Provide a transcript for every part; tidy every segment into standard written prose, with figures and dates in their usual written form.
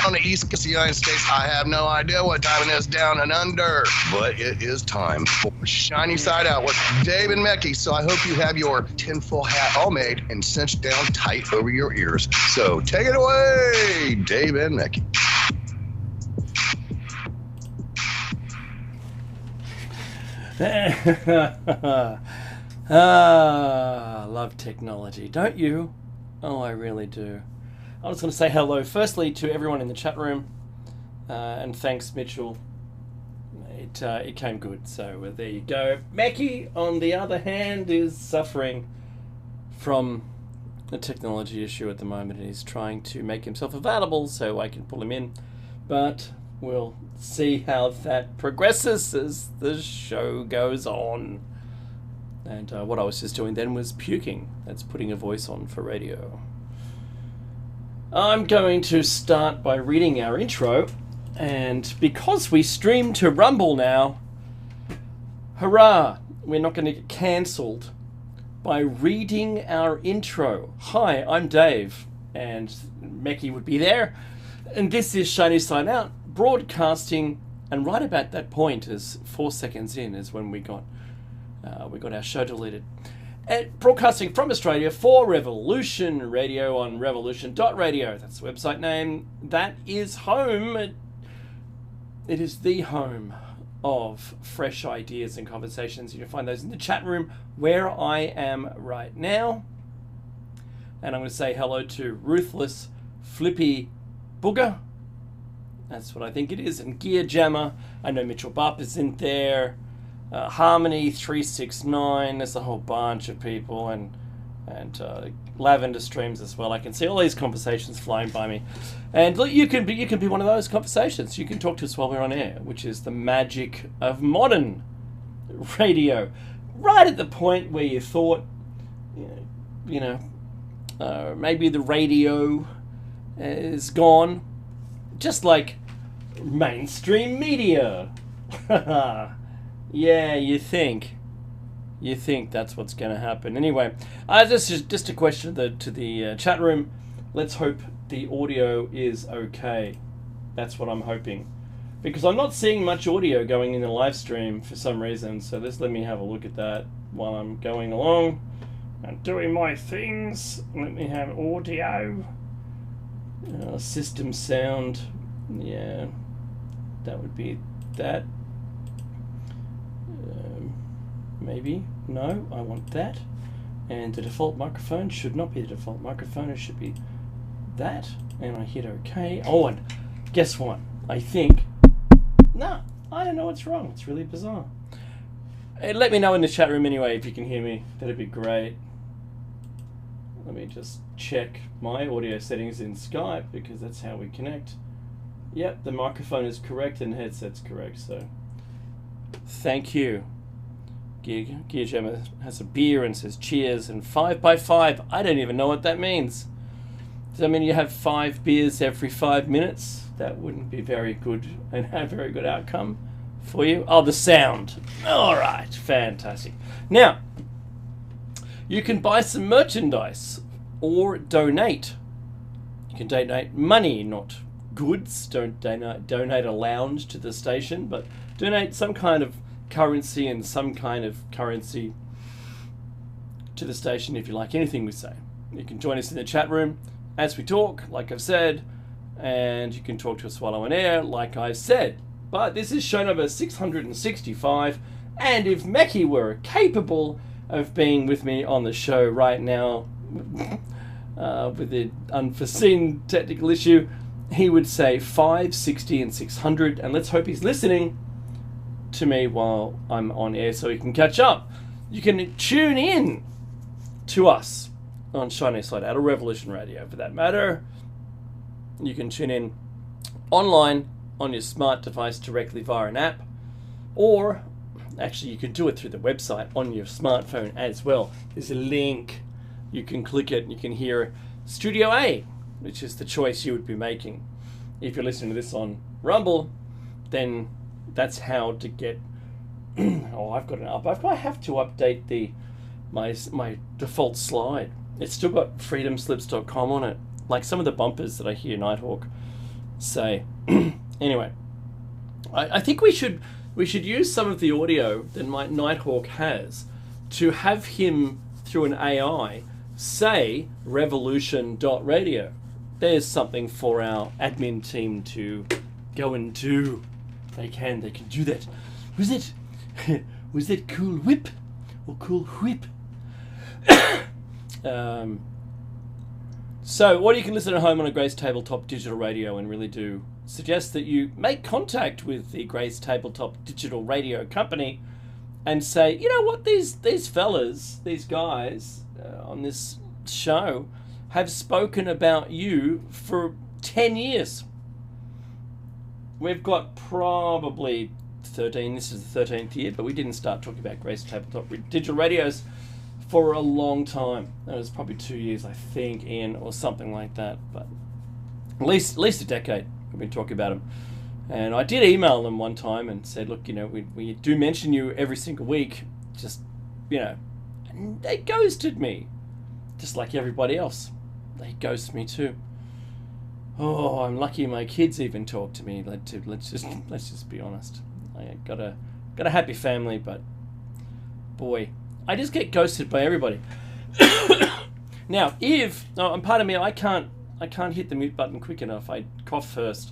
on the east coast of the United States. I have no idea what time it is down and under, but it is time for Shiny Side Out with Dave and Mecky. So I hope you have your tinfoil hat all made and cinched down tight over your ears. So take it away, Dave and Mecky. Love technology, don't you? Oh, I really do. I was going to say hello firstly to everyone in the chat room, and thanks, Mitchell. It came good, so there you go. Mackie, on the other hand, is suffering from a technology issue at the moment. He's trying to make himself available so I can pull him in, but we'll see how that progresses as the show goes on. And what I was just doing then was puking. That's putting a voice on for radio. I'm going to start by reading our intro, and because we stream to Rumble now, hurrah, we're not going to get cancelled by reading our intro. Hi, I'm Dave, and Mecky would be there, and this is Shiny Side Out, broadcasting, and right about that point, as 4 seconds in, is when we got our show deleted. Broadcasting from Australia for Revolution Radio on revolution.radio. That's the website name. That is home. It is the home of fresh ideas and conversations. You can find those in the chat room where I am right now. And I'm going to say hello to Ruthless Flippy Booger. That's what I think it is. And Gear Jammer. I know Mitchell Bupp is in there. Harmony 369, there's a whole bunch of people, and Lavender streams as well. I can see all these conversations flying by me, and look, you can be one of those conversations. You can talk to us while we're on air, which is the magic of modern radio. Right at the point where you thought, maybe the radio is gone, just like mainstream media. Yeah, you think that's what's going to happen. Anyway, this is just a question to the chat room. Let's hope the audio is okay. That's what I'm hoping, because I'm not seeing much audio going in the live stream for some reason. So let me have a look at that while I'm going along and doing my things. Let me have audio, system sound. Yeah, that would be that. Maybe. No, I want that. And the default microphone should not be the default microphone. It should be that. And I hit OK. Oh, and guess what? I think... No, I don't know what's wrong. It's really bizarre. Let me know in the chat room anyway if you can hear me. That'd be great. Let me just check my audio settings in Skype, because that's how we connect. Yep, the microphone is correct and the headset's correct, so... Thank you. Gear Jammer has a beer and says cheers, and 5 by 5. I don't even know what that means. Does that mean you have 5 beers every 5 minutes? That wouldn't be very good and have a very good outcome for you. Oh, the sound. All right, fantastic. Now, you can buy some merchandise or donate. You can donate money, not goods. Don't donate a lounge to the station, but donate some kind of currency and some kind of currency to the station if you like anything we say. You can join us in the chat room as we talk, like I've said, and you can talk to us while I'm on air, like I've said. But this is show number 665, and if Mecky were capable of being with me on the show right now with the unforeseen technical issue, he would say 560 and 600, and let's hope he's listening to me while I'm on air so he can catch up. You can tune in to us on Shiny Side Out or Revolution Radio for that matter. You can tune in online on your smart device directly via an app, or actually you can do it through the website on your smartphone as well. There's a link, you can click it and you can hear Studio A, which is the choice you would be making. If you're listening to this on Rumble, then that's how to get... oh, I've got an up. I have to update my default slide. It's still got freedomslips.com on it. Like some of the bumpers that I hear Nighthawk say. Anyway, I think we should use some of the audio that Nighthawk has to have him through an AI say revolution.radio. There's something for our admin team to go and do. They can do that. Was that Cool Whip or Cool Whip? So, what you can listen at home on a Grace Tabletop Digital Radio, and really do suggest that you make contact with the Grace Tabletop Digital Radio Company and say, you know what, these fellas, these guys on this show have spoken about you for 10 years. We've got probably 13, this is the 13th year, but we didn't start talking about Grace Tabletop Digital Radios for a long time. That was probably 2 years, I think, in, or something like that, but at least a decade we've been talking about them. And I did email them one time and said, look, you know, we do mention you every single week, just, you know, and they ghosted me, just like everybody else. They ghost me too. Oh, I'm lucky my kids even talk to me. Let's just be honest. I got a happy family, but boy, I just get ghosted by everybody. Now, and part of me, I can't hit the mute button quick enough. I cough first,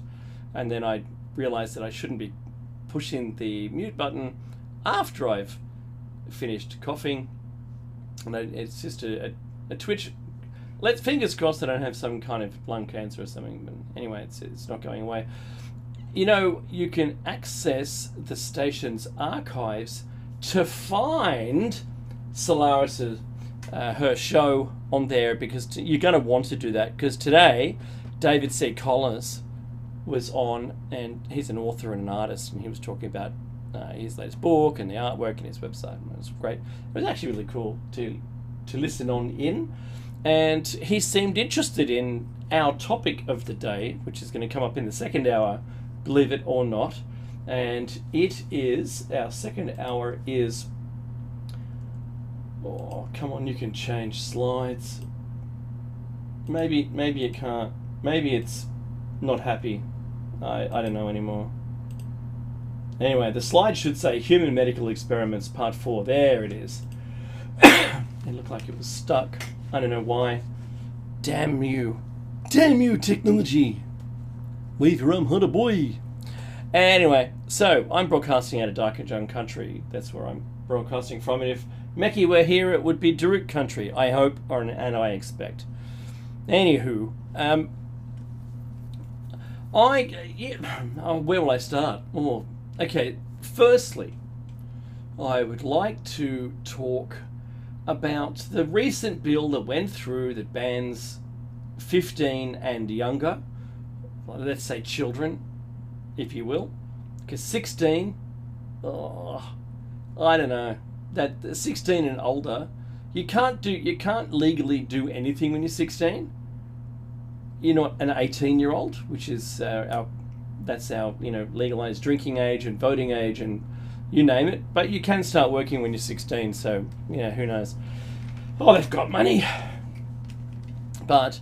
and then I realize that I shouldn't be pushing the mute button after I've finished coughing. And it's just a twitch. Let's fingers crossed that I don't have some kind of lung cancer or something. But anyway, it's not going away. You know, you can access the station's archives to find Solaris's her show on there, because you're going to want to do that, because today David C. Collins was on, and he's an author and an artist, and he was talking about his latest book and the artwork and his website, and it was great. It was actually really cool to listen on in, and he seemed interested in our topic of the day, which is going to come up in the second hour, believe it or not. And it is, our second hour is, oh, come on, you can change slides. Maybe you can't. Maybe it's not happy. I don't know anymore. Anyway, the slide should say Human Medical Experiments Part 4. There it is. It looked like it was stuck. I don't know why. Damn you. Damn you, technology. Wave your arm, hunter boy. Anyway, so I'm broadcasting out of Darkinjung country. That's where I'm broadcasting from. And if Meki were here, it would be Daruk country, I hope, and I expect. Anywho, where will I start? Oh, okay, firstly, I would like to talk about the recent bill that went through that bans 15 and younger, let's say children, if you will, because 16, I don't know, that 16 and older, you can't legally do anything when you're 16. You're not an 18-year-old, which is that's our legalized drinking age and voting age and you name it. But you can start working when you're 16, so yeah, who knows? Oh, they've got money, but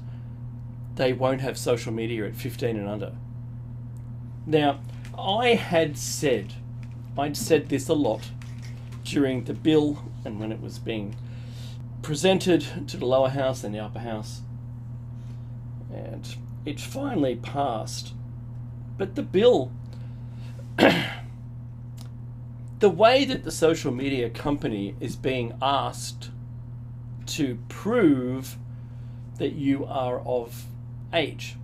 they won't have social media at 15 and under. Now, I'd said this a lot during the bill and when it was being presented to the lower house and the upper house, and it finally passed. But the bill, the way that the social media company is being asked to prove that you are of age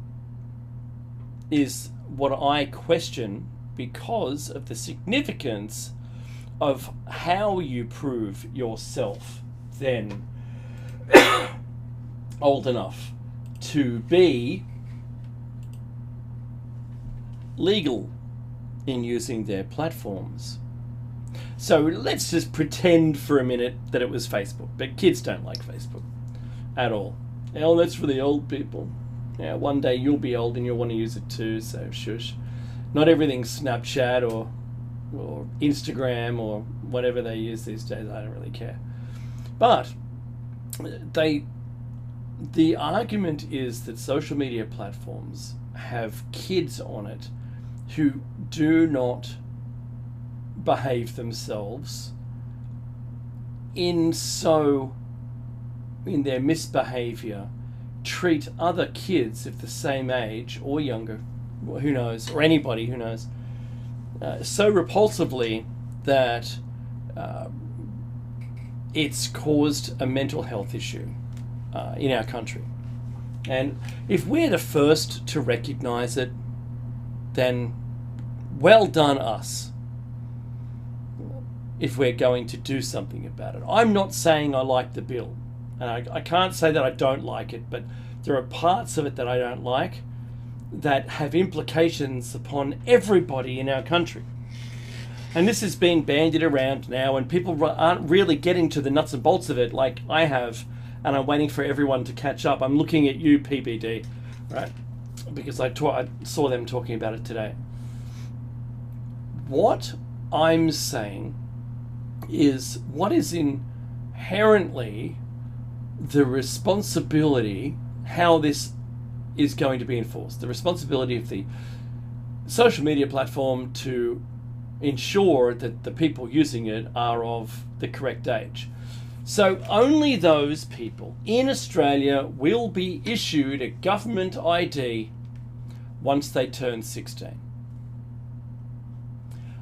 is what I question, because of the significance of how you prove yourself then old enough to be legal in using their platforms. So let's just pretend for a minute that it was Facebook, but kids don't like Facebook at all. Oh, that's for the old people. Yeah, one day you'll be old and you'll want to use it too, so shush. Not everything's Snapchat or Instagram or whatever they use these days. I don't really care. But the argument is that social media platforms have kids on it who do not behave themselves in their misbehavior, treat other kids of the same age or younger, who knows, or anybody who knows, so repulsively that it's caused a mental health issue in our country. And if we're the first to recognize it, then well done us if we're going to do something about it. I'm not saying I like the bill, and I can't say that I don't like it, but there are parts of it that I don't like that have implications upon everybody in our country. And this has been bandied around now, and people aren't really getting to the nuts and bolts of it like I have, and I'm waiting for everyone to catch up. I'm looking at you, PBD, right? Because I saw them talking about it today. What I'm saying is what is inherently the responsibility, how this is going to be enforced. The responsibility of the social media platform to ensure that the people using it are of the correct age. So only those people in Australia will be issued a government ID once they turn 16.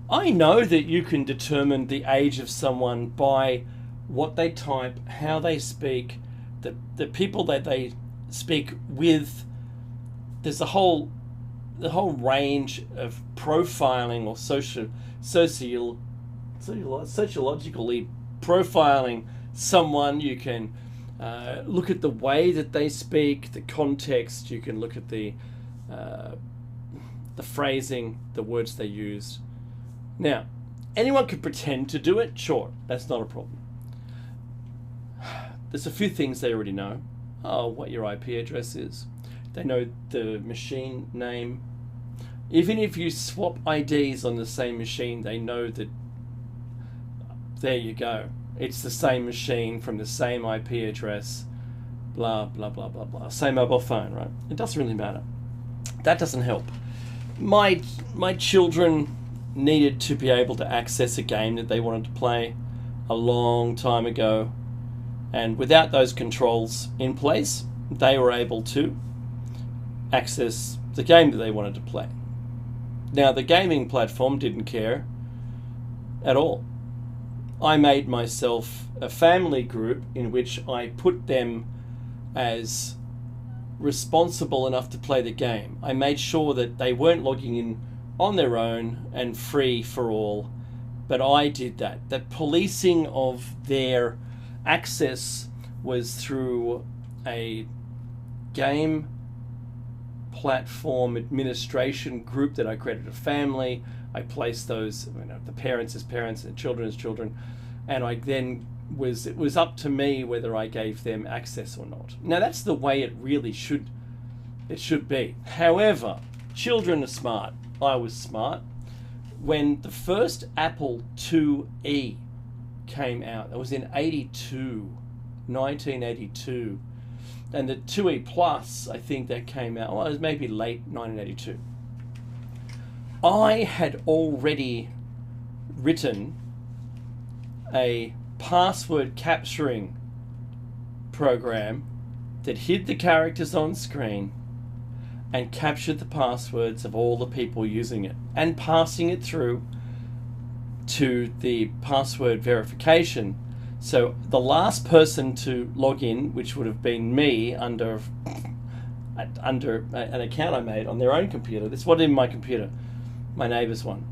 I know that you can determine the age of someone by what they type, how they speak, the people that they speak with. There's the whole range of profiling or sociologically profiling someone. You can look at the way that they speak, the context. You can look at the phrasing, the words they use. Now, anyone could pretend to do it. Sure, that's not a problem. There's a few things they already know. Oh, what your IP address is. They know the machine name. Even if you swap IDs on the same machine, they know that there you go. It's the same machine from the same IP address, blah, blah, blah, blah, blah. Same mobile phone, right? It doesn't really matter. That doesn't help. My children needed to be able to access a game that they wanted to play a long time ago. And without those controls in place, they were able to access the game that they wanted to play. Now, the gaming platform didn't care at all. I made myself a family group in which I put them as responsible enough to play the game. I made sure that they weren't logging in on their own and free for all, but I did that. The policing of their access was through a game platform administration group that I created a family. I placed those, the parents as parents and children as children, and I then it was up to me whether I gave them access or not. Now that's the way it really should be. However, children are smart. I was smart. When the first Apple IIe came out, it was in 1982, and the 2E Plus, I think that came out, well, it was maybe late 1982. I had already written a password capturing program that hid the characters on screen and captured the passwords of all the people using it and passing it through to the password verification. So the last person to log in, which would have been me under an account I made on their own computer. This wasn't in my computer, my neighbour's one.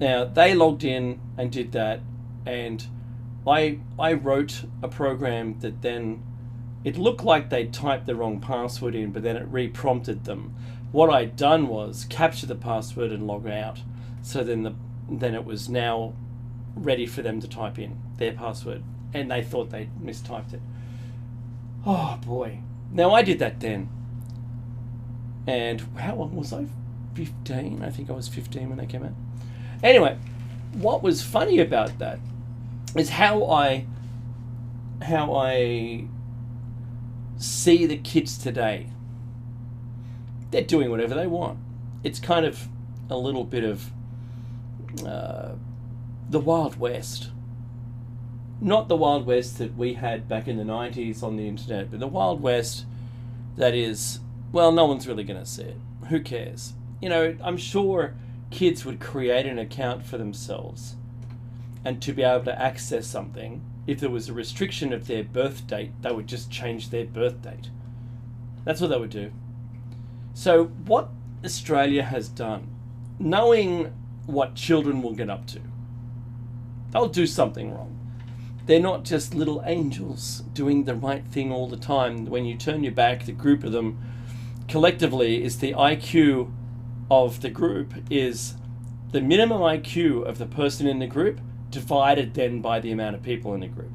Now, they logged in and did that, and I wrote a program that then, it looked like they'd typed the wrong password in, but then it re-prompted them. What I'd done was capture the password and log out. So then it was now ready for them to type in their password, and they thought they'd mistyped it. Oh boy. Now I did that then. And how old was I? 15? I think I was 15 when they came out. Anyway, what was funny about that is how I see the kids today. they're doing whatever they want. It's kind of a little bit of the Wild West. Not the Wild West that we had back in the 90s on the internet, but the Wild West that is, well, no one's really going to see it. Who cares? You know, I'm sure kids would create an account for themselves and to be able to access something. If there was a restriction of their birth date, they would just change their birth date. That's what they would do. So what Australia has done, knowing what children will get up to, they'll do something wrong. They're not just little angels doing the right thing all the time. When you turn your back, the group of them collectively is the IQ of the group is the minimum IQ of the person in the group divided then by the amount of people in the group.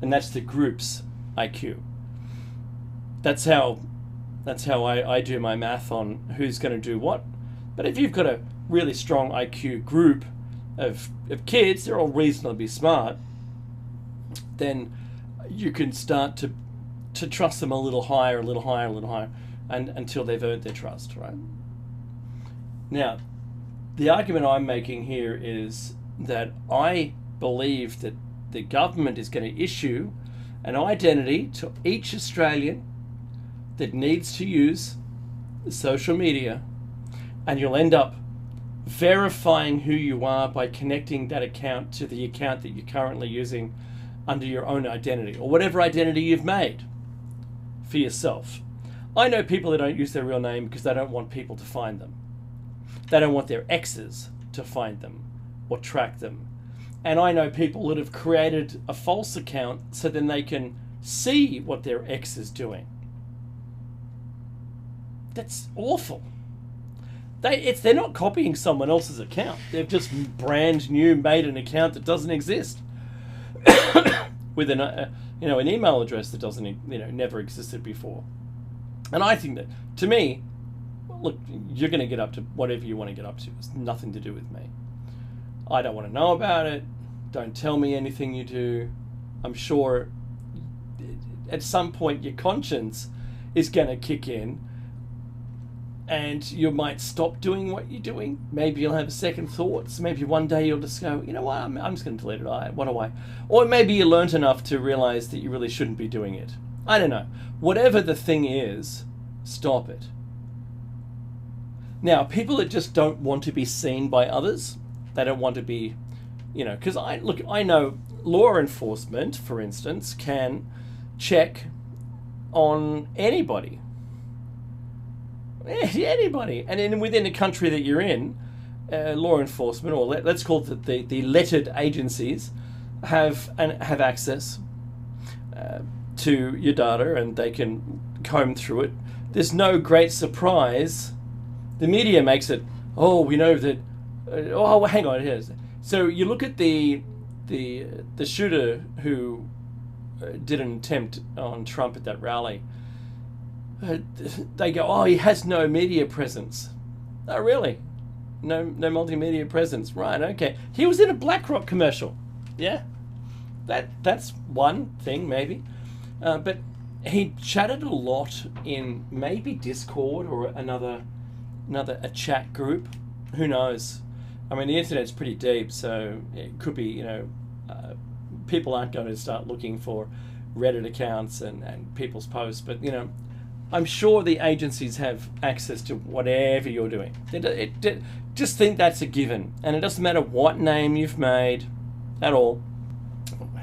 And that's the group's IQ. That's how I do my math on who's going to do what. But if you've got a really strong IQ group of kids, they're all reasonably smart, then you can start to trust them a little higher, and until they've earned their trust, right? Now, the argument I'm making here is that I believe that the government is going to issue an identity to each Australian that needs to use social media, and you'll end up verifying who you are by connecting that account to the account that you're currently using under your own identity, or whatever identity you've made for yourself. I know people that don't use their real name because they don't want people to find them. They don't want their exes to find them or track them. And I know people that have created a false account so then they can see what their ex is doing. That's awful. They're not copying someone else's account. They've just brand new made an account that doesn't exist with an email address that doesn't never existed before. And I think that, to me, look, you're going to get up to whatever you want to get up to. It's nothing to do with me. I don't want to know about it. Don't tell me anything you do. I'm sure at some point your conscience is going to kick in and you might stop doing what you're doing. Maybe you'll have second thoughts. Maybe one day you'll just go, you know what, I'm just going to delete it. What do I? Or maybe you learnt enough to realize that you really shouldn't be doing it. I don't know. Whatever the thing is, stop it. Now, people that just don't want to be seen by others, they don't want to be, because I know law enforcement, for instance, can check on anybody. Anybody. And then within the country that you're in, law enforcement, or let's call it the lettered agencies, have access to your data, and they can comb through it. There's no great surprise. The media makes it, we know that, hang on, here. So you look at the shooter who did an attempt on Trump at that rally. They go, he has no media presence. Oh, really? No multimedia presence. Right, okay. He was in a BlackRock commercial. Yeah. That's one thing, maybe. But he chatted a lot in maybe Discord or another chat group. Who knows? I mean, the internet's pretty deep, so it could be, people aren't going to start looking for Reddit accounts and people's posts, but, I'm sure the agencies have access to whatever you're doing. Just think that's a given. And it doesn't matter what name you've made at all,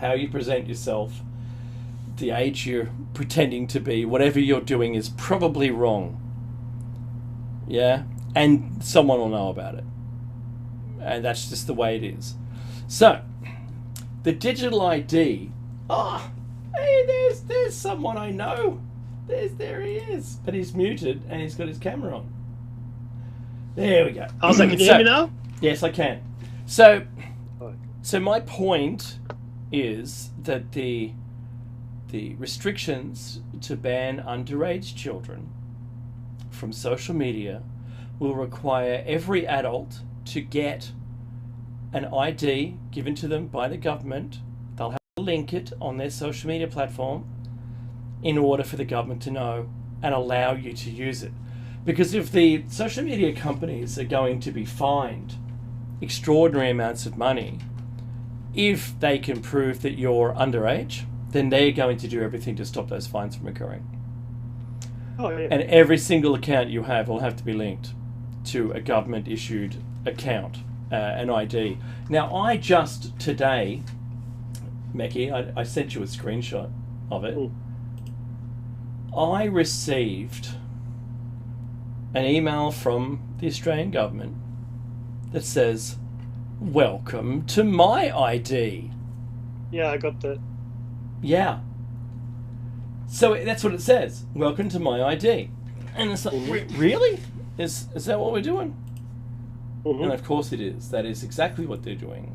how you present yourself, the age you're pretending to be, whatever you're doing is probably wrong. Yeah? And someone will know about it. And that's just the way it is. So, the digital ID. Hey, there's someone I know. There he is. But he's muted and he's got his camera on. There we go. I was like, can you hear me now? Yes, I can. So my point is that the restrictions to ban underage children from social media will require every adult to get an ID given to them by the government. They'll have to link it on their social media platform in order for the government to know and allow you to use it. Because if the social media companies are going to be fined extraordinary amounts of money, if they can prove that you're underage, then they're going to do everything to stop those fines from occurring. Oh, yeah. And every single account you have will have to be linked to a government-issued account, an ID. Now, I just today, Meki, I sent you a screenshot of it. I received an email from the Australian government that says, "Welcome to my ID." Yeah, I got that. Yeah. So that's what it says. Welcome to my ID. And it's like, really? Is that what we're doing? And of course it is. That is exactly what they're doing.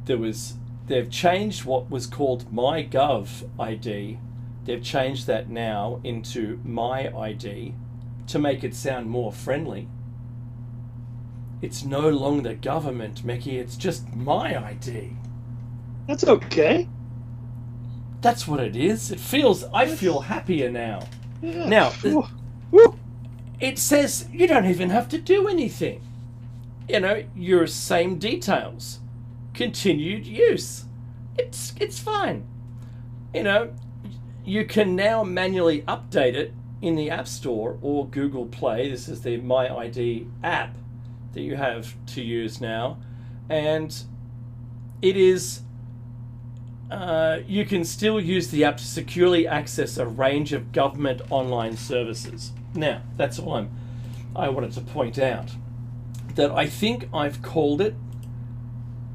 They've changed what was called MyGov ID. They've changed that now into My ID to make it sound more friendly. It's no longer government, Meki. It's just my ID. That's okay. That's what it is. I feel happier now. Yeah. Now, Woo. it says you don't even have to do anything. Your same details. Continued use. It's fine. You can now manually update it in the App Store or Google Play. This is the My ID app that you have to use now. And it is... you can still use the app to securely access a range of government online services. Now, that's all I wanted to point out. That I think I've called it.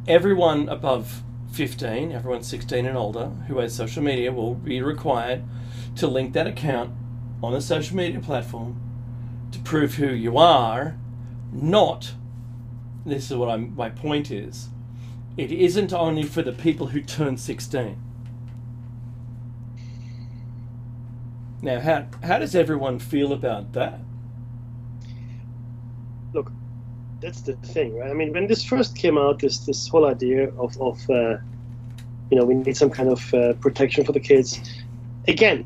Everyone above 15, everyone 16 and older who has social media will be required to link that account on a social media platform to prove who you are. Not, this is what my point is, it isn't only for the people who turn 16. Now, how does everyone feel about that? Look, that's the thing, right? I mean, when this first came out, this whole idea of we need some kind of protection for the kids. Again,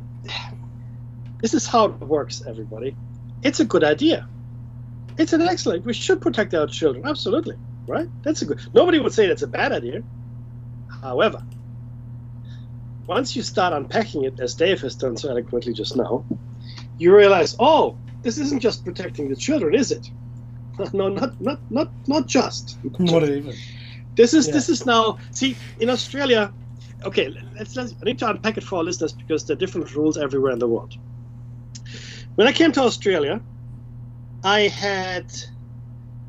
this is how it works, everybody. It's a good idea. It's an excellent. We should protect our children, absolutely, right? Nobody would say that's a bad idea. However, once you start unpacking it, as Dave has done so eloquently just now, you realize, oh, this isn't just protecting the children, is it? No, not just. Not even. This is now. See, in Australia, okay. I need to unpack it for our listeners because there are different rules everywhere in the world. When I came to Australia, I had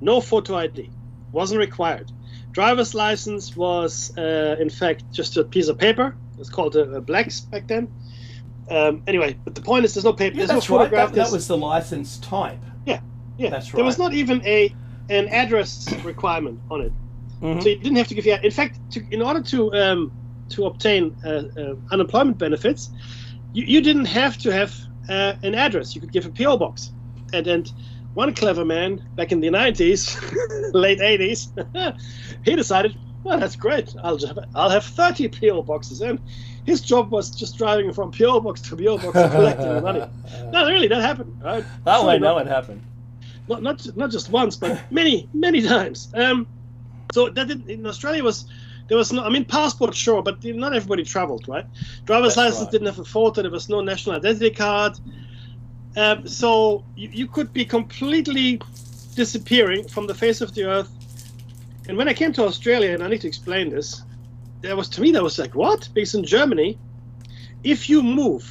no photo ID. Wasn't required. Driver's license was, in fact, just a piece of paper. It was called a blacks back then. Anyway, but the point is, there's no paper. Yeah, there's that's no right. photograph. That was the license type. Yeah, that's right. There was not even an address requirement on it, so you didn't have to give. In fact, in order to obtain unemployment benefits, you didn't have to have an address. You could give a PO box, and one clever man back in the 90s, late 80s, he decided, well, that's great. I'll have 30 PO boxes, and his job was just driving from PO box to PO box and collecting the money. No, really, that happened. Right? That happened. Not just once, but many times. So that in Australia there was no. I mean, passport, sure, but not everybody traveled, right? Driver's license didn't have a photo. There was no national identity card. So you could be completely disappearing from the face of the earth. And when I came to Australia, and I need to explain this, that was like, what? Because in Germany, if you move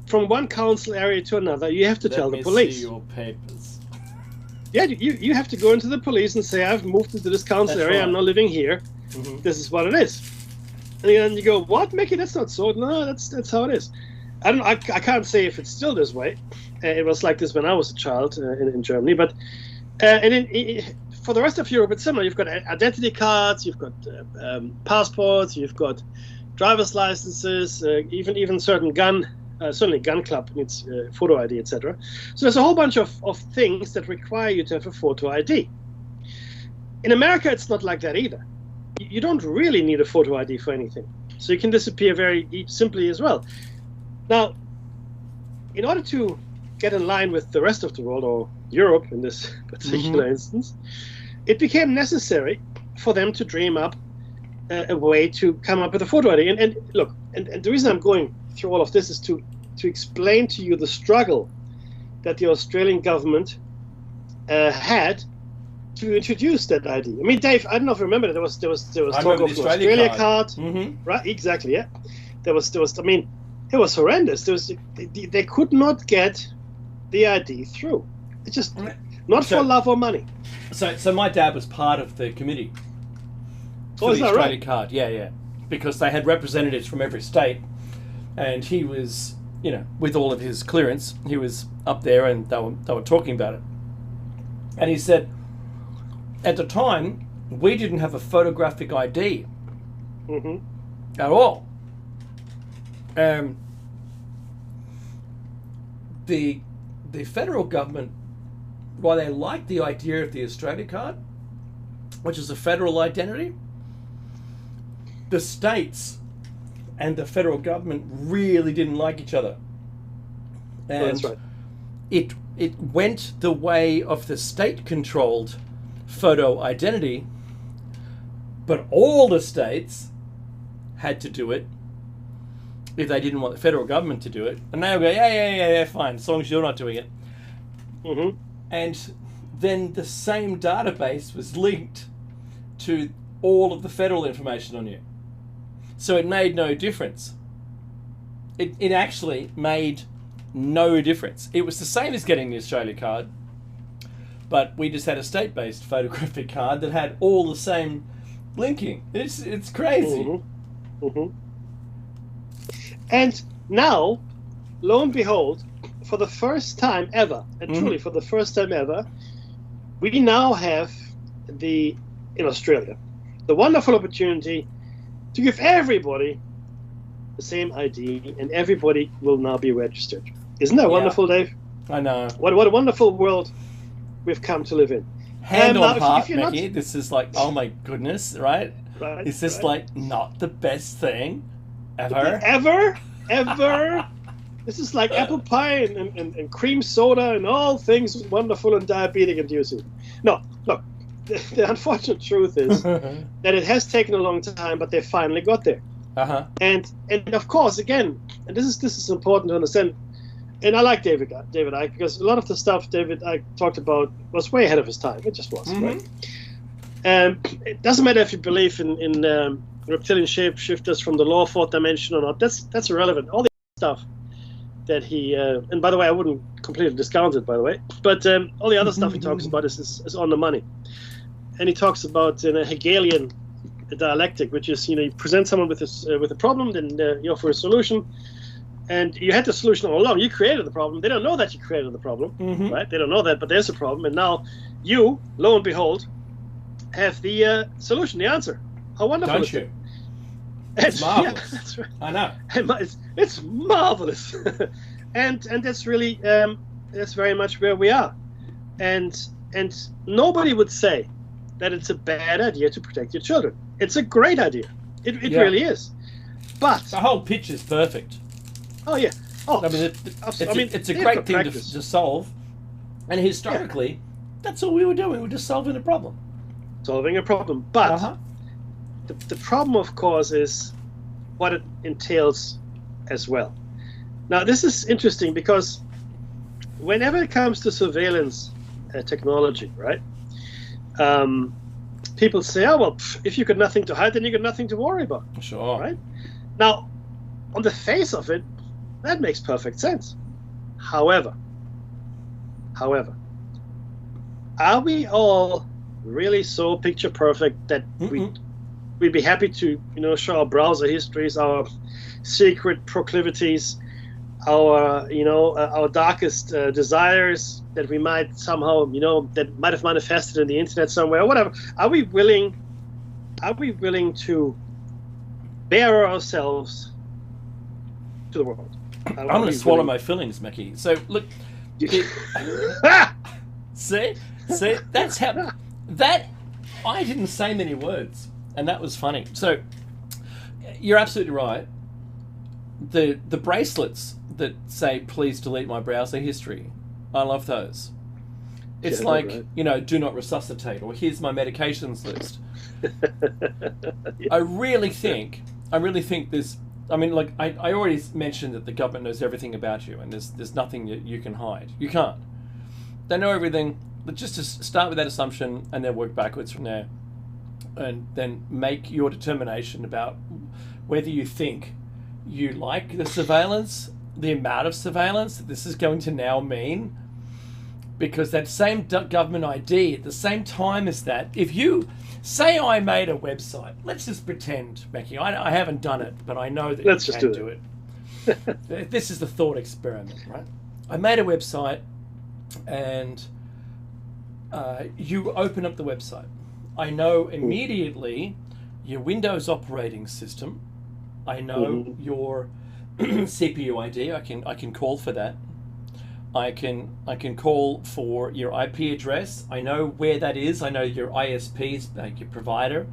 from one council area to another, you have to tell the police. See your papers. Yeah, you have to go into the police and say, I've moved into this council area, I'm not living here. This is what it is. And then you go, what, Mickey? That's not so. No, that's how it is. I can't say if it's still this way. It was like this when I was a child in Germany. But for the rest of Europe, it's similar. You've got identity cards, you've got passports, you've got driver's licenses, even certain certainly gun club needs photo ID, etc. So there's a whole bunch of things that require you to have a photo ID. In America, it's not like that either. You don't really need a photo ID for anything. So you can disappear very simply as well. Now, in order to get in line with the rest of the world, or Europe in this particular instance, it became necessary for them to dream up a way to come up with a photo ID. And look, and the reason I'm going through all of this is to explain to you the struggle that the Australian government had to introduce that ID. I mean, Dave, I don't know if you remember, there was talk of the Australia card. Right, exactly, yeah. There was. I mean, it was horrendous. They could not get the ID through. It's just not for love or money. So my dad was part of the committee for the Australia card. Yeah, because they had representatives from every state, and he was, with all of his clearance, he was up there, and they were talking about it. And he said, at the time, we didn't have a photographic ID at all. The federal government, while they liked the idea of the Australia card, which is a federal identity, the states and the federal government really didn't like each other. And that's right. It went the way of the state-controlled photo identity, but all the states had to do it if they didn't want the federal government to do it. And they would go, yeah, fine, as long as you're not doing it. And then the same database was linked to all of the federal information on you. So it made no difference. It actually made no difference. It was the same as getting the Australia card, but we just had a state-based photographic card that had all the same linking. It's crazy. And now, lo and behold, for the first time ever, and truly for the first time ever, we now have in Australia, the wonderful opportunity to give everybody the same ID, and everybody will now be registered. Isn't that wonderful, Dave? I know. What a wonderful world we've come to live in. Hand on heart, Mickey, this is like, oh my goodness, right? Is this like not the best thing ever? Ever? This is like apple pie and cream soda and all things wonderful and diabetic inducing. No, look, the unfortunate truth is that it has taken a long time, but they finally got there. And of course, again, and this is important to understand. And I like David Icke, because a lot of the stuff David Icke talked about was way ahead of his time. It just was, right? It doesn't matter if you believe in reptilian shapeshifters from the lower fourth dimension or not. That's irrelevant. All the stuff that he and by the way, I wouldn't completely discount it, by the way, but all the other stuff he talks about is on the money. And he talks about a Hegelian dialectic, which is, you present someone with a problem, then you offer a solution. And you had the solution all along. You created the problem. They don't know that you created the problem, right? They don't know that, but there's a problem. And now you, lo and behold, have the solution, the answer. How wonderful don't is you? It? It's marvelous. Yeah, that's right. I know. It's marvelous. and that's really, that's very much where we are. And nobody would say that it's a bad idea to protect your children. It's a great idea. It really is. But the whole pitch is perfect. Oh yeah. Oh, I mean, it's a great thing to solve, and historically, that's all we were doing. We were just solving a problem. Solving a problem, but the problem, of course, is what it entails as well. Now, this is interesting because whenever it comes to surveillance technology, right? People say, "Oh well, if you got nothing to hide, then you got nothing to worry about." Sure. Right? Now, on the face of it, that makes perfect sense. However, are we all really so picture perfect that we'd be happy to, show our browser histories, our secret proclivities, our darkest desires that we might somehow, that might have manifested in the internet somewhere, or whatever? Are we willing to bare ourselves to the world? I'm going to swallow my feelings, Mickey. So look, see, that's how that. I didn't say many words, and that was funny. So you're absolutely right. the bracelets that say please delete my browser history. I love those. It's like, right. You know, do not resuscitate, or here's my medications list. Yeah. I really think there's, I mean, like, I already mentioned that the government knows everything about you, and there's nothing that you can hide. You can't. They know everything. But just to start with that assumption and then work backwards from there, and then make your determination about whether you think you like the surveillance, the amount of surveillance that this is going to now mean. Because that same government ID, at the same time as that, if you say I made a website, let's just pretend, Becky, I haven't done it, but I know that you can do it. This is the thought experiment, right? I made a website, and you open up the website. I know immediately your Windows operating system. I know your CPU ID. I can call for that. I can call for your IP address. I know where that is. I know your ISPs, like your provider.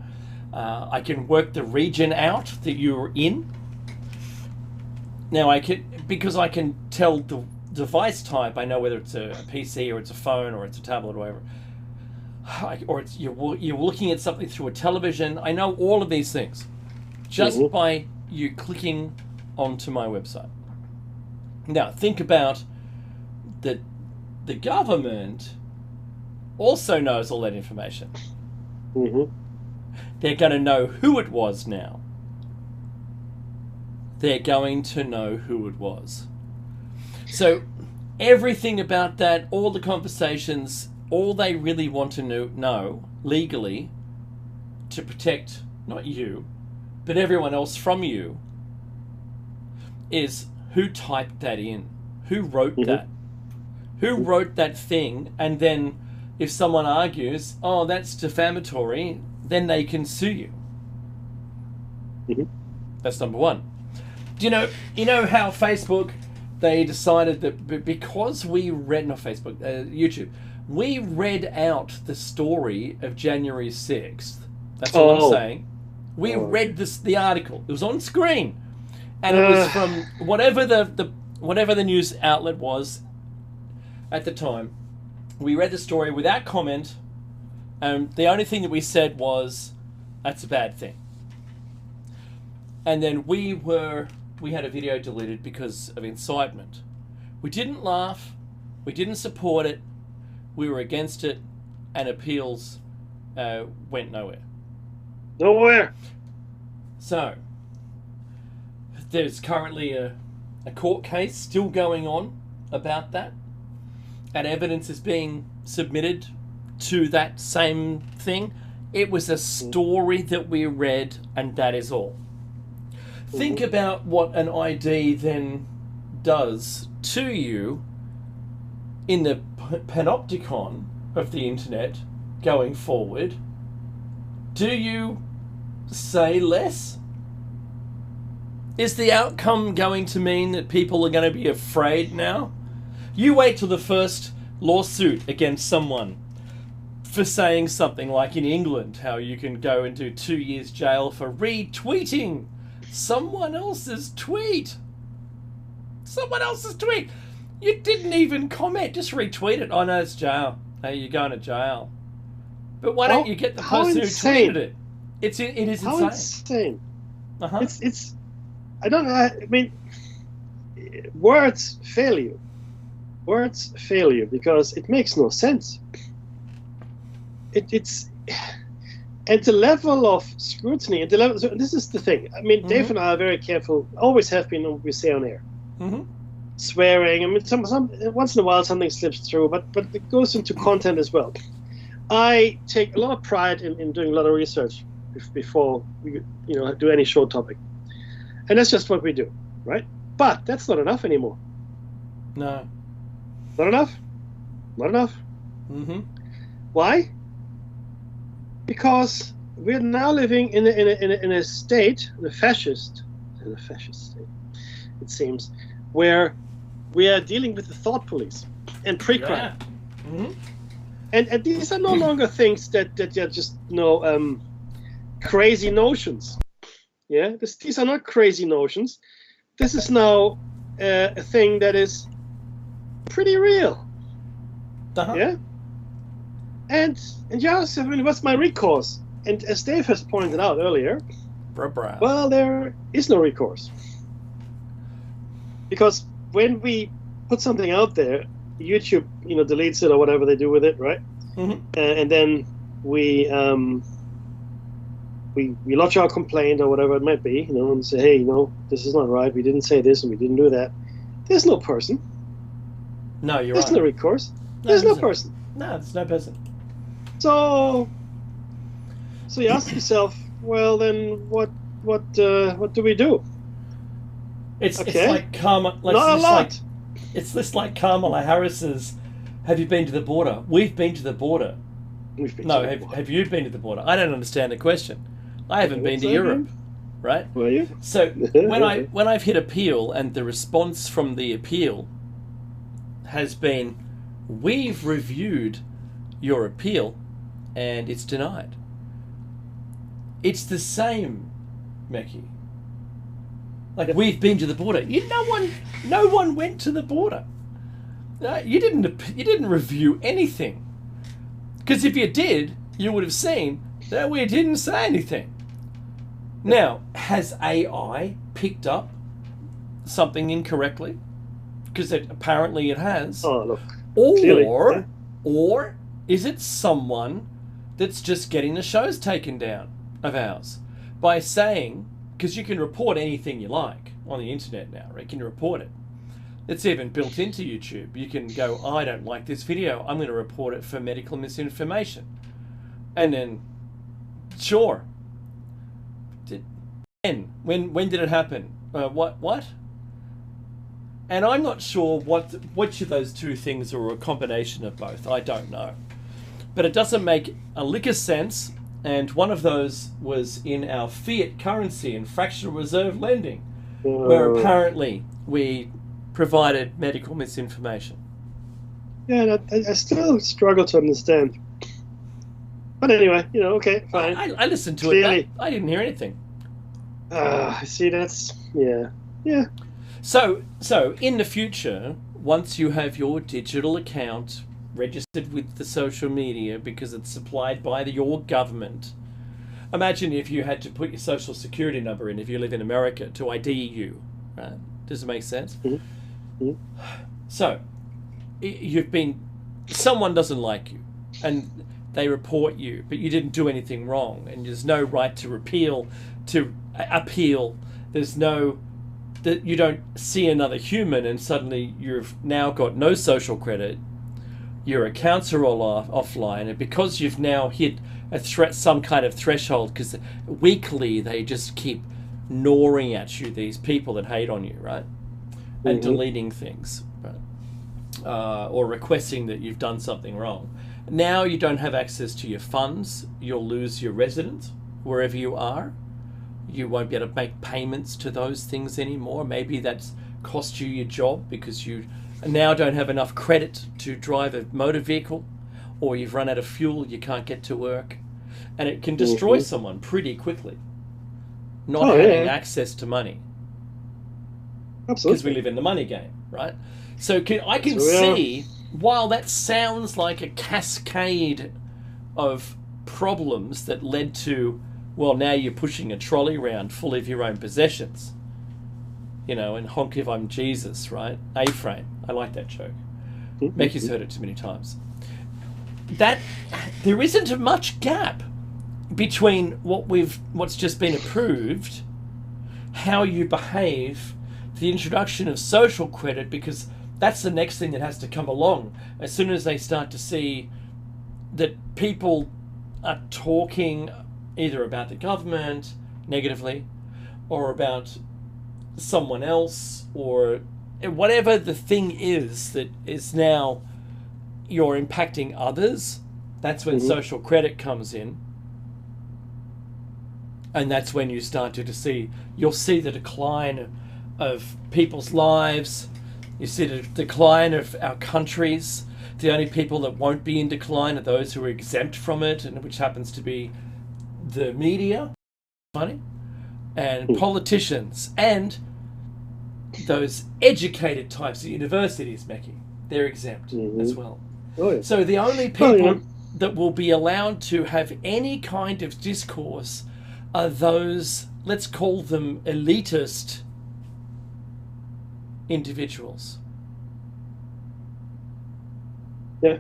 I can work the region out that you're in. Now because I can tell the device type. I know whether it's a PC or it's a phone or it's a tablet or whatever. Or it's you're looking at something through a television. I know all of these things just by you clicking onto my website. Now think about that the government also knows all that information. They're going to know who it was now. They're going to know who it was. So everything about that, all the conversations, all they really want to know legally to protect not you, but everyone else from you is who typed that in, who wrote that. Who wrote that thing, and then if someone argues, oh, that's defamatory, then they can sue you. That's number one. Do you know how Facebook, they decided that because we read, not Facebook, YouTube, we read out the story of January 6th. That's all I'm saying. We read the article. It was on screen. And it was from whatever the news outlet was at the time. We read the story without comment, and the only thing that we said was, that's a bad thing. And then we had a video deleted because of incitement. We didn't laugh, we didn't support it, we were against it, and appeals went nowhere. Nowhere. So, there's currently a court case still going on about that. And evidence is being submitted to that same thing. It was a story that we read, and that is all. Think about what an ID then does to you in the panopticon of the internet going forward. Do you say less? Is the outcome going to mean that people are going to be afraid now? You wait till the first lawsuit against someone for saying something like in England, how you can go and do 2 years jail for retweeting someone else's tweet. Someone else's tweet. You didn't even comment, just retweet it. Oh no, it's jail. Hey, you're going to jail. But why don't you get the person who tweeted it? It is insane. How insane. It's I don't know. I mean, words fail you. Words fail you because it makes no sense. It's at the level of scrutiny. At the level, so this is the thing. I mean, Dave and I are very careful. Always have been what we say on air. Swearing. I mean, some once in a while something slips through, but it goes into content as well. I take a lot of pride in doing a lot of research before we do any show topic, and that's just what we do, right? But that's not enough anymore. No. Not enough. Not enough. Why? Because we're now living in a state, in a fascist state, it seems, where we are dealing with the thought police and pre-crime. Yeah. And these are no longer things that are just crazy notions. Yeah, these are not crazy notions. this is now a thing that is pretty real. Yeah. And yes, I mean, what's my recourse? And as Dave has pointed out earlier, well, there is no recourse. Because when we put something out there, YouTube, deletes it or whatever they do with it, right? And then we lodge our complaint or whatever it might be, and say, hey, this is not right. We didn't say this and we didn't do that. There's no person. No, you're There's right. no recourse. There's no person. No, there's no person. So you ask yourself, well, then what do we do? It's like Kamala. Not a lot. It's just like Kamala Harris's. Have you been to the border? We've been to the border. Have you been to the border? I don't understand the question. I haven't been to Europe, right? Were you? So when I've hit appeal and the response from the appeal has been, we've reviewed your appeal and it's denied. It's the same, Mekki. Like, we've been to the border. No one went to the border. You didn't review anything. Because if you did, you would have seen that we didn't say anything. Now, has AI picked up something incorrectly? Because apparently it has. Oh, look. Or is it someone that's just getting the shows taken down of ours by saying, because you can report anything you like on the internet now, right? You can report it. It's even built into YouTube. You can go, I don't like this video. I'm going to report it for medical misinformation. And then, sure. When did it happen? What? And I'm not sure which of those two things are a combination of both. I don't know. But it doesn't make a lick of sense. And one of those was in our fiat currency and fractional reserve lending, where apparently we provided medical misinformation. Yeah, I still struggle to understand. But anyway, okay, fine. I listened to it. I didn't hear anything. See, that's yeah. So in the future, once you have your digital account registered with the social media because it's supplied by your government, imagine if you had to put your social security number in if you live in America to ID you. Right? Does it make sense? Mm-hmm. So someone doesn't like you and they report you, but you didn't do anything wrong, and there's no right to appeal. There's no that you don't see another human, and suddenly you've now got no social credit. Your accounts are all offline, and because you've now hit some kind of threshold, because weekly they just keep gnawing at you, these people that hate on you, right? And deleting things, right? Or requesting that you've done something wrong. Now you don't have access to your funds. You'll lose your residence wherever you are. You won't be able to make payments to those things anymore. Maybe that's cost you your job because you now don't have enough credit to drive a motor vehicle, or you've run out of fuel, you can't get to work. And it can destroy someone pretty quickly, not having access to money. Absolutely. Because we live in the money game, right? So I can see, while that sounds like a cascade of problems that led to, well, now you're pushing a trolley around full of your own possessions, and honk if I'm Jesus, right? A-frame. I like that joke. Mekki's heard it too many times. That there isn't much gap between what's just been approved, how you behave, the introduction of social credit, because that's the next thing that has to come along. As soon as they start to see that people are talking either about the government negatively or about someone else, or whatever the thing is that is now you're impacting others, that's when social credit comes in. And that's when you start you'll see the decline of people's lives. You see the decline of our countries. The only people that won't be in decline are those who are exempt from it, and which happens to be the media, money, and politicians, and those educated types at universities, Meki, they're exempt as well. Oh, yeah. So the only people that will be allowed to have any kind of discourse are those, let's call them elitist individuals. Yeah.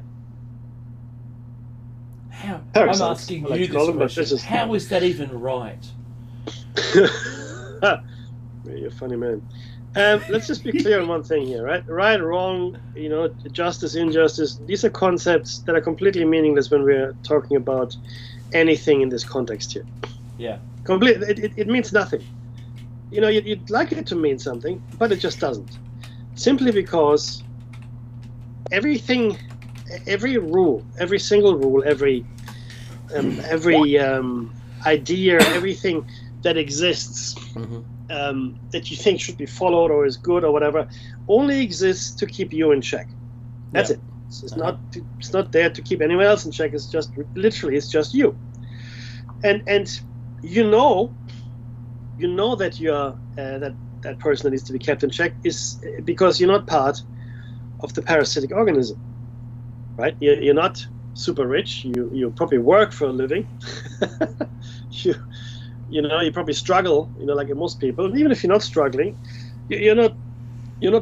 How? Parasites. I'm asking I like you to call them, but this question. How is that even right? You're a funny man. Let's just be clear on one thing here, right? Right, wrong, justice, injustice. These are concepts that are completely meaningless when we're talking about anything in this context here. Yeah. It means nothing. You'd like it to mean something, but it just doesn't. Simply because everything, every rule, every single rule, every idea, everything that exists that you think should be followed or is good or whatever, only exists to keep you in check. That's it. It's not there to keep anyone else in check. It's just literally, it's just you. And you know that you're that person that needs to be kept in check is because you're not part of the parasitic organism, right? You're not super rich. You probably work for a living. You probably struggle, like most people. Even if you're not struggling, you're not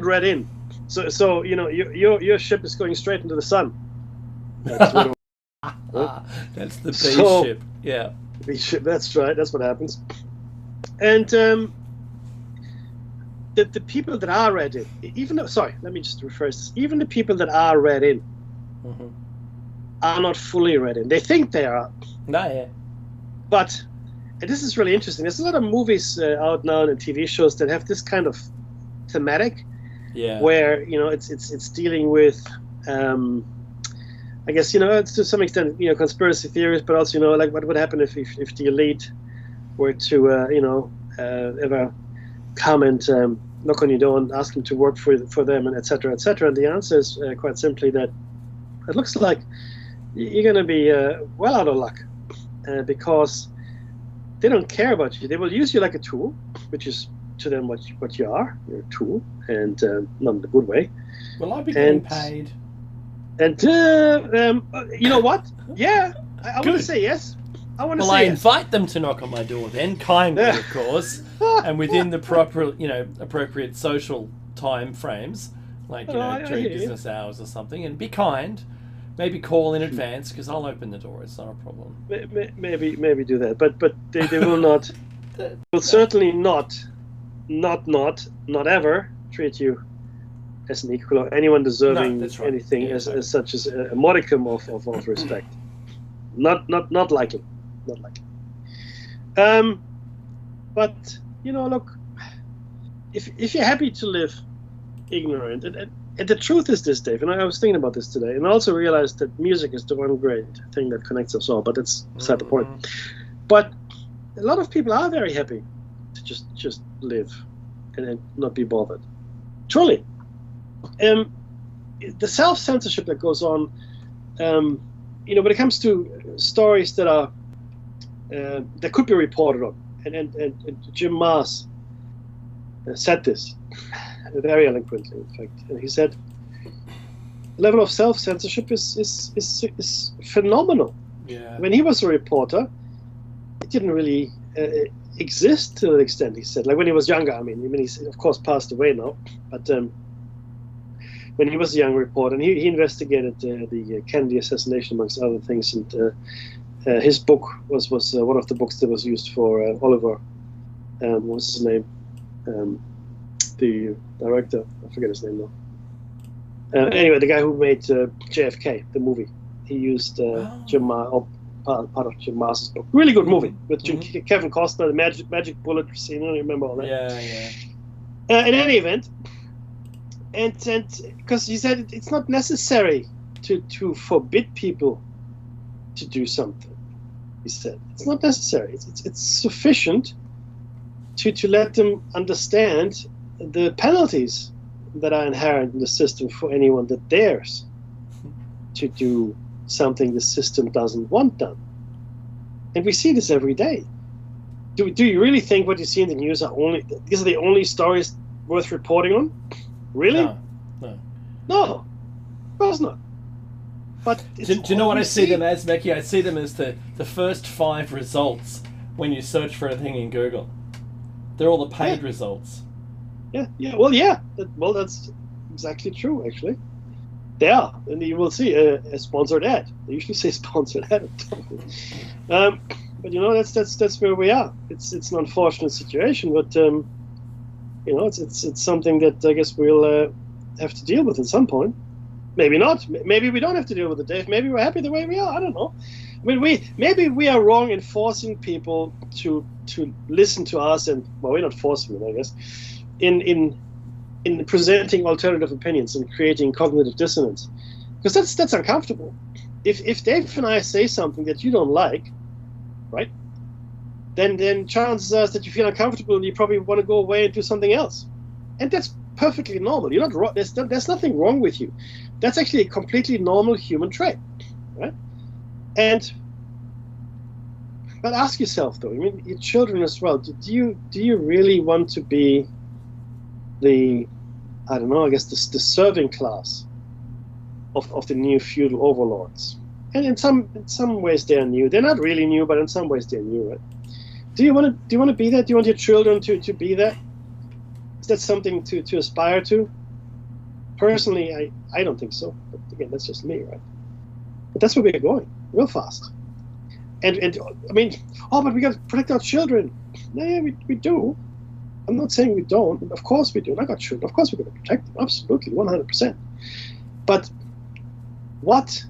read in. So your ship is going straight into the sun. That's that's the B ship. Yeah. B ship. That's right. That's what happens. And the people that are read in, let me just rephrase this. Even the people that are read in are not fully read in. They think they are. Not yet. But, and this is really interesting, there's a lot of movies out now and TV shows that have this kind of thematic, where it's dealing with, I guess it's to some extent conspiracy theories, but also like what would happen if the elite were to ever come and knock on your door and ask them to work for them, and etc. etc. And the answer is quite simply that it looks like you're going to be well out of luck, because they don't care about you. They will use you like a tool, which is to them what you are. You're a tool, and not in a good way. Will I be getting paid? And you know what? Yeah, I want to say yes. I want to say I yes. invite them to knock on my door then, kindly, of course, and within the proper, appropriate social time frames, like during business hours or something, and be kind. Maybe call in advance because I'll open the door. It's not a problem. Maybe do that, but they will not. Will certainly not ever treat you as an equal or anyone deserving anything as such as a modicum of respect. Not liking. But look, if you're happy to live ignorant, and the truth is this, Dave, and I was thinking about this today, and I also realized that music is the one great thing that connects us all, but that's beside the point. But a lot of people are very happy to just live and not be bothered. Truly. The self-censorship that goes on, when it comes to stories that are that could be reported on, and Jim Maas said this very eloquently, in fact. And he said, the level of self-censorship is phenomenal. Yeah. When he was a reporter, it didn't really exist to that extent, he said. Like when he was younger, I mean he's of course passed away now, but when he was a young reporter, and he investigated the Kennedy assassination, amongst other things, and his book was one of the books that was used for Oliver, what's his name? The director, I forget his name now. Anyway, the guy who made JFK, the movie, he used Jim Maas, part of Jim Maas's book. Really good movie with Kevin Costner, the magic bullet scene. You remember all that? Yeah. In any event, and because he said it's not necessary to forbid people to do something. He said it's not necessary. It's sufficient to let them understand the penalties that are inherent in the system for anyone that dares to do something the system doesn't want done. And we see this every day. Do you really think what you see in the news these are the only stories worth reporting on? Really? No. No, of course not. But Do you know what I see them as, Becky? I see them as the first 5 results when you search for a thing in Google. They're all the paid results. Yeah. Well, that's exactly true, actually. They are, and you will see a sponsored ad. They usually say sponsored ad. But that's where we are. It's an unfortunate situation, but it's something that I guess we'll have to deal with at some point. Maybe not. Maybe we don't have to deal with it, Dave. Maybe we're happy the way we are. I don't know. I mean, maybe we are wrong in forcing people to listen to us, and we're not forcing them, I guess, in presenting alternative opinions and creating cognitive dissonance, because that's uncomfortable. If Dave and I say something that you don't like, right, then chances are that you feel uncomfortable and you probably want to go away and do something else, and that's perfectly normal. You're not wrong. There's nothing wrong with you. That's actually a completely normal human trait, right? But ask yourself, though. I mean, your children as well. Do you really want to be the, I don't know, I guess the serving class of the new feudal overlords? And in some ways they're new. They're not really new, but in some ways they're new, right? Do you want to be that? Do you want your children to be that? Is that something to aspire to? Personally, I don't think so. But again, that's just me, right? But that's where we're going, real fast. And I mean, but we got to protect our children. Yeah, we do. I'm not saying we don't. Of course we do. I got children. Of course we're going to protect them. Absolutely, 100%. But what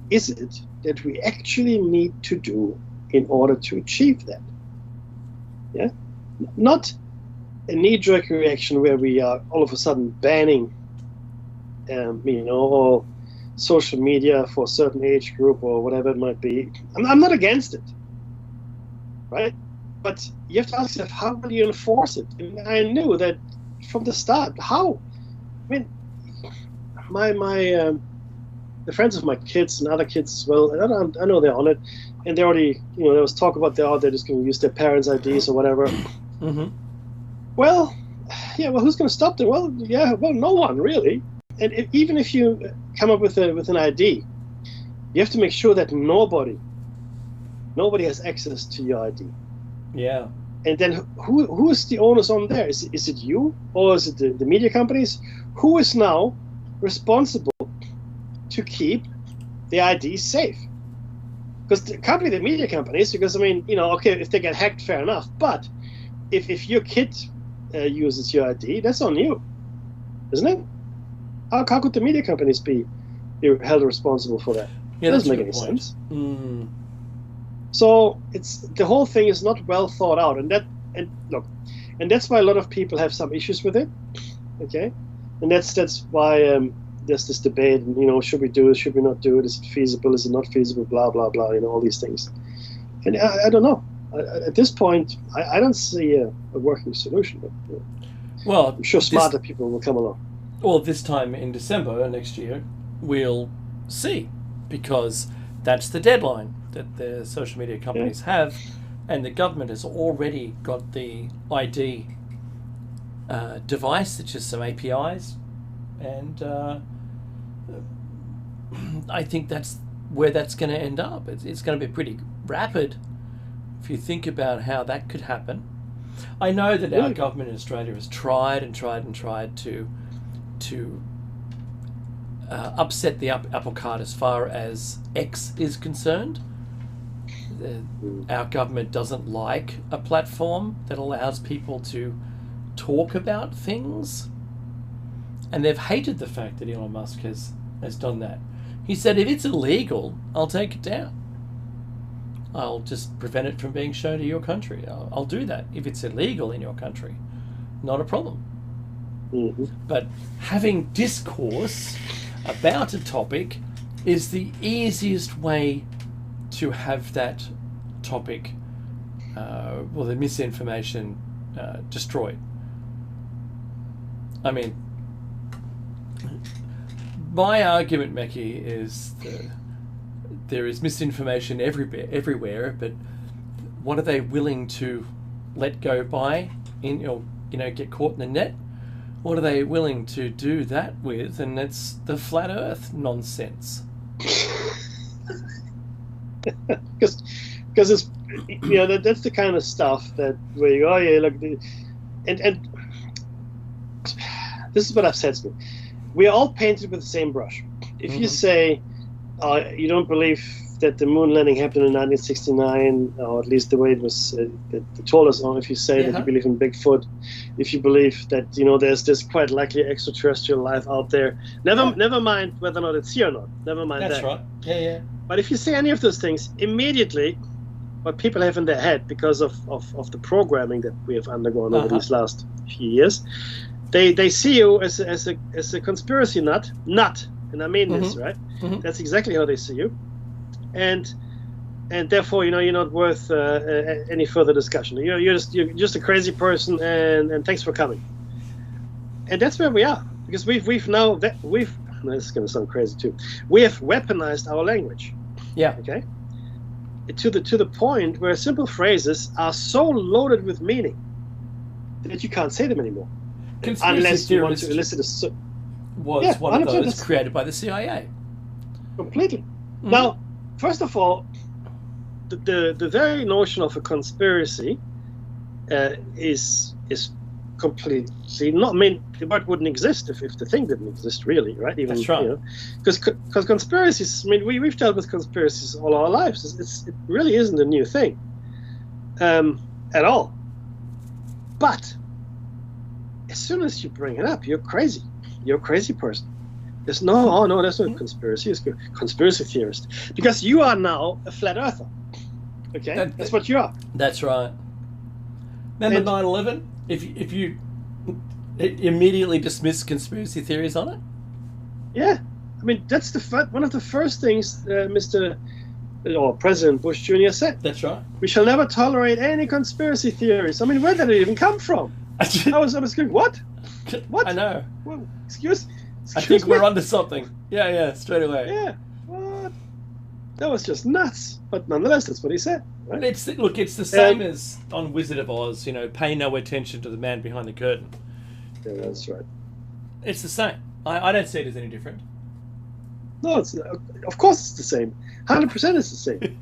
is it that we actually need to do in order to achieve that? Yeah, not a knee-jerk reaction where we are all of a sudden banning, all social media for a certain age group or whatever it might be. I'm not against it, right? But you have to ask yourself, how will you enforce it? And I knew that from the start. How? I mean, the friends of my kids and other kids as well, I know they're on it, and they already, there was talk about they're just going to use their parents' IDs or whatever. Mm-hmm. Well, who's going to stop them? Well, no one really. And even if you come up with an ID, you have to make sure that nobody has access to your ID. Yeah. And then who is the onus on there? Is it you, or is it the media companies? Who is now responsible to keep the IDs safe? Because the media companies, because I mean, okay, if they get hacked, fair enough. But if your kid uses your ID, that's on you, isn't it? How could the media companies be held responsible for that? Yeah, it doesn't make any sense. So the whole thing is not well thought out, and that's why a lot of people have some issues with it. Okay, and that's why there's this debate. Should we do it? Should we not do it? Is it feasible? Is it not feasible? Blah blah blah. All these things, and I don't know. At this point, I don't see a working solution. But, well, I'm sure smarter people will come along. Well, this time in December next year, we'll see, because that's the deadline that the social media companies have, and the government has already got the ID device, which is some APIs, and I think that's where that's going to end up. It's going to be pretty rapid if you think about how that could happen. I know that our government in Australia has tried to upset the apple cart as far as X is concerned. Our government doesn't like a platform that allows people to talk about things, and they've hated the fact that Elon Musk has done that. He said, if it's illegal, I'll take it down. I'll just prevent it from being shown to your country. I'll do that if it's illegal in your country. Not a problem. Mm-hmm. But having discourse about a topic is the easiest way to have that topic, the misinformation destroyed. I mean, my argument, Mekki, is there is misinformation everywhere, but what are they willing to let go by, get caught in the net? What are they willing to do that with? And it's the flat Earth nonsense. Because it's that's the kind of stuff that where you go, oh yeah, look, and this is what I've said to me. We are all painted with the same brush. If you say you don't believe that the moon landing happened in 1969, or at least the way it was they told us, or if you say that you believe in Bigfoot, if you believe that there's quite likely extraterrestrial life out there, never mind whether or not it's here or not. Never mind That's that. right. Yeah. But if you say any of those things, immediately, what people have in their head because of the programming that we have undergone over these last few years, they see you as a conspiracy nut, and I mean this, right? That's exactly how they see you, and therefore, you're not worth any further discussion. You're just a crazy person, and thanks for coming. And that's where we are, because we've now this is going to sound crazy too. We have weaponized our language. Yeah. Okay. To the point where simple phrases are so loaded with meaning that you can't say them anymore, unless you want to elicit a. Was one of those created by the CIA. Completely. Now, first of all, the very notion of a conspiracy is completely not. I mean, the word wouldn't exist if the thing didn't exist, really, right? Even, that's right. Because conspiracies. I mean, we've dealt with conspiracies all our lives. It really isn't a new thing, at all. But as soon as you bring it up, you're crazy. You're a crazy person. There's no conspiracy. It's a conspiracy theorist, because you are now a flat earther. Okay, that's what you are. That's right. Remember 9/11? If you immediately dismiss conspiracy theories on it. Yeah, I mean that's one of the first things President Bush Jr. said. That's right. We shall never tolerate any conspiracy theories. I mean, where did it even come from? I was going, what? What? I know. Well, excuse I think me? we're onto something. Yeah, straight away. Yeah. What? That was just nuts. But nonetheless, that's what he said. Right? It's the same as on Wizard of Oz. Pay no attention to the man behind the curtain. Yeah, that's right. It's the same. I don't see it as any different. No, of course it's the same. 100% it's the same.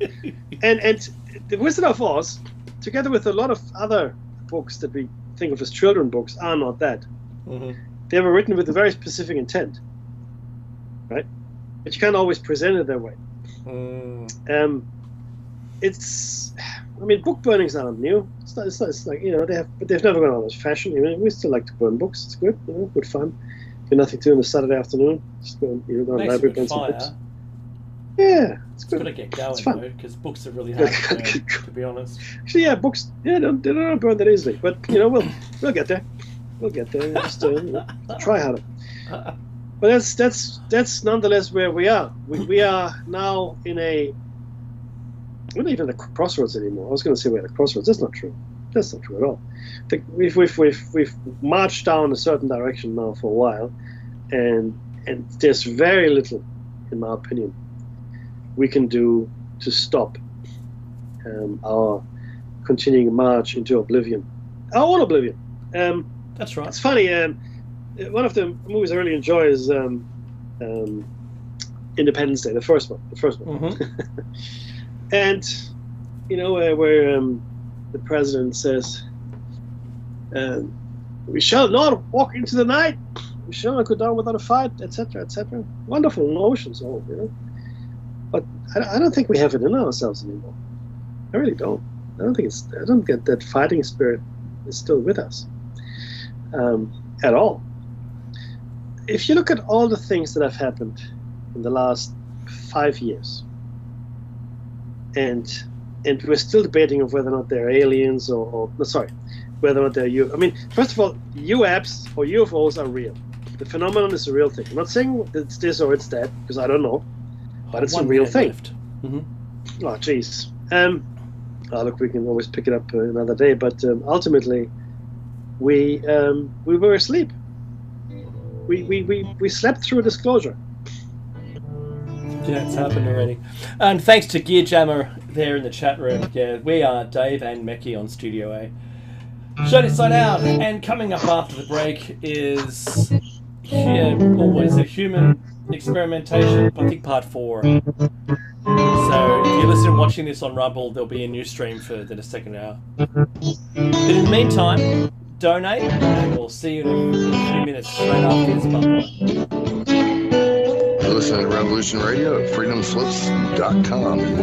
and the Wizard of Oz, together with a lot of other books that we think of as children books, are not that. They were written with a very specific intent, right? But you can't always present it that way. Book burnings aren't new. It's like they've never gone out of fashion. We still like to burn books. It's good, good fun. Got nothing to do on a Saturday afternoon. Just go to the library, burn some books. Yeah, it's good. Got to get going though, because books are really hard to burn, to be honest. Actually, yeah, books. Yeah, they don't burn that easily. But we'll get there. We'll get there. Just try harder. But that's nonetheless where we are. We are now in a. We're not even at a crossroads anymore. I was going to say we're at a crossroads. That's not true. That's not true at all. We've marched down a certain direction now for a while, and there's very little, in my opinion, we can do to stop our continuing march into oblivion. Our own oblivion. That's right. It's funny. One of the movies I really enjoy is Independence Day, the first one. And where the president says, "We shall not walk into the night. We shall not go down without a fight," etc., etc. Wonderful notions, all But I don't think we have it in ourselves anymore. I really don't. I don't get that fighting spirit is still with us at all. If you look at all the things that have happened in the last 5 years, and we're still debating of whether or not they're aliens whether or not they're UFOs. I mean, first of all, UAPs or UFOs are real. The phenomenon is a real thing. I'm not saying it's this or it's that, because I don't know, but it's a real thing. Oh, jeez. Look, we can always pick it up another day, but ultimately, we were asleep. We slept through a disclosure. Yeah, it's happened already. And thanks to Gear Jammer there in the chat room. Yeah, we are Dave and Mekki on Studio A. Shiny Side Out, and coming up after the break is always a human experimentation, I think part 4. So if you're listening and watching this on Rumble, there'll be a new stream for the second hour. But in the meantime, donate, and we'll see you in a few minutes straight after this bumper. Listen to Revolution Radio at freedomslips.com.